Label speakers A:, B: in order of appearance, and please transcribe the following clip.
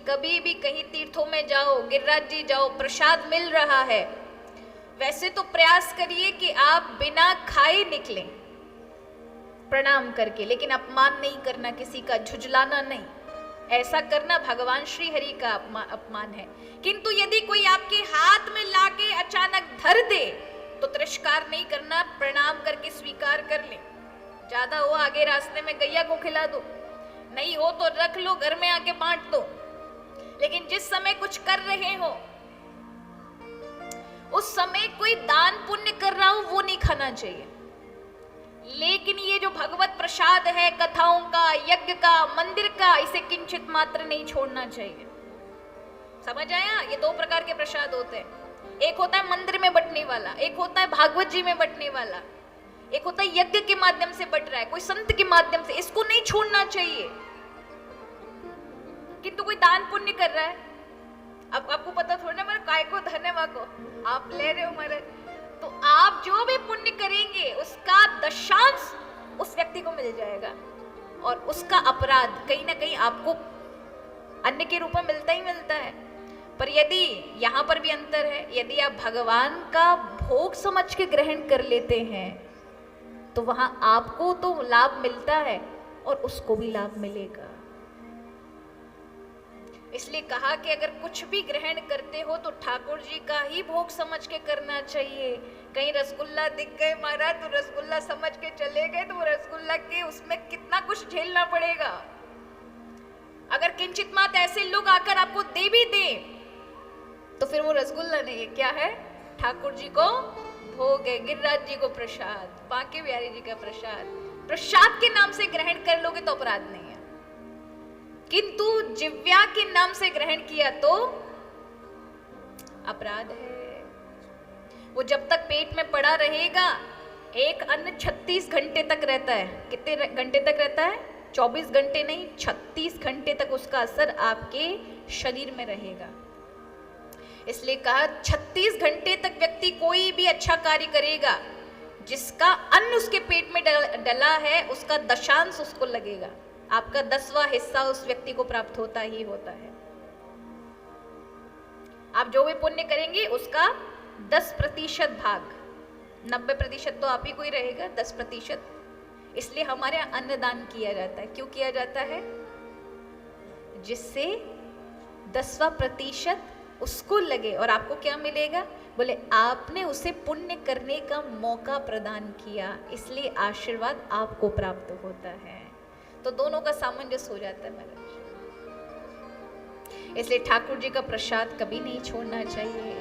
A: कभी भी कहीं तीर्थों में जाओ, गिरिराज जी जाओ, प्रसाद मिल रहा है, वैसे तो प्रयास करिए कि आप बिना खाए निकलें प्रणाम करके, लेकिन अपमान नहीं करना, किसी का झुझलाना नहीं, ऐसा करना भगवान श्री हरि का अपमान है। किंतु यदि कोई आपके हाथ में लाके अचानक धर दे तो तिरस्कार नहीं करना, प्रणाम करके स्वीकार कर ले। ज्यादा हो आगे रास्ते में गैया को खिला दो, नहीं हो तो रख लो, घर में आके बांट दो, लेकिन जिस समय कुछ कर रहे हो उस समय कोई दान पुण्य कर रहा हो वो नहीं खाना चाहिए। लेकिन ये जो भगवत प्रसाद है, कथाओं का, यज्ञ का, मंदिर का, इसे किंचित मात्र नहीं छोड़ना चाहिए। समझ आया? ये दो प्रकार के प्रसाद होते हैं, एक होता है मंदिर में बंटने वाला, एक होता है भागवत जी में बंटने वाला, एक होता है यज्ञ के माध्यम से बंट रहा है, कोई संत के माध्यम से, इसको नहीं छोड़ना चाहिए। किंतु कोई दान पुण्य कर रहा है, अब आपको पता थोड़ा ना, मेरे काय को धन्यवाद को आप ले रहे हो मेरे, तो आप जो भी पुण्य करेंगे उसका दशांश उस व्यक्ति को मिल जाएगा, और उसका अपराध कहीं ना कहीं आपको अन्य के रूप में मिलता ही मिलता है। पर यदि यहां पर भी अंतर है, यदि आप भगवान का भोग समझ के ग्रहण कर लेते हैं तो वहां आपको तो लाभ मिलता है और उसको भी लाभ मिलेगा। इसलिए कहा कि अगर कुछ भी ग्रहण करते हो तो ठाकुर जी का ही भोग समझ के करना चाहिए। कहीं रसगुल्ला दिख गए महाराज तो रसगुल्ला समझ के चले गए तो वो रसगुल्ला के उसमें कितना कुछ झेलना पड़ेगा। अगर किंचित मात ऐसे लोग आकर आपको दे भी दे तो फिर वो रसगुल्ला नहीं है, क्या है? ठाकुर जी को भोग है, गिरिराज जी को प्रसाद, बांके बिहारी जी का प्रसाद। प्रसाद के नाम से ग्रहण कर लोगे तो अपराध नहीं है, किंतु जिव्या के नाम से ग्रहण किया तो अपराध है। वो जब तक पेट में पड़ा रहेगा, एक अन्न 36 घंटे तक रहता है। कितने घंटे तक रहता है? 24 घंटे नहीं, 36 घंटे तक उसका असर आपके शरीर में रहेगा। इसलिए कहा 36 घंटे तक व्यक्ति कोई भी अच्छा कार्य करेगा, जिसका अन्न उसके पेट में डला है उसका दशांश उसको लगेगा, आपका 10वां हिस्सा उस व्यक्ति को प्राप्त होता ही होता है। आप जो भी पुण्य करेंगे उसका 10% भाग, 90% तो आप ही को ही रहेगा, 10%। इसलिए हमारे यहाँ अन्नदान किया जाता है। क्यों किया जाता है? जिससे 10वां प्रतिशत उसको लगे और आपको क्या मिलेगा? बोले आपने उसे पुण्य करने का मौका प्रदान किया, इसलिए आशीर्वाद आपको प्राप्त होता है। तो दोनों का सामंजस्य हो जाता है महाराज। इसलिए ठाकुर जी का प्रसाद कभी नहीं छोड़ना चाहिए।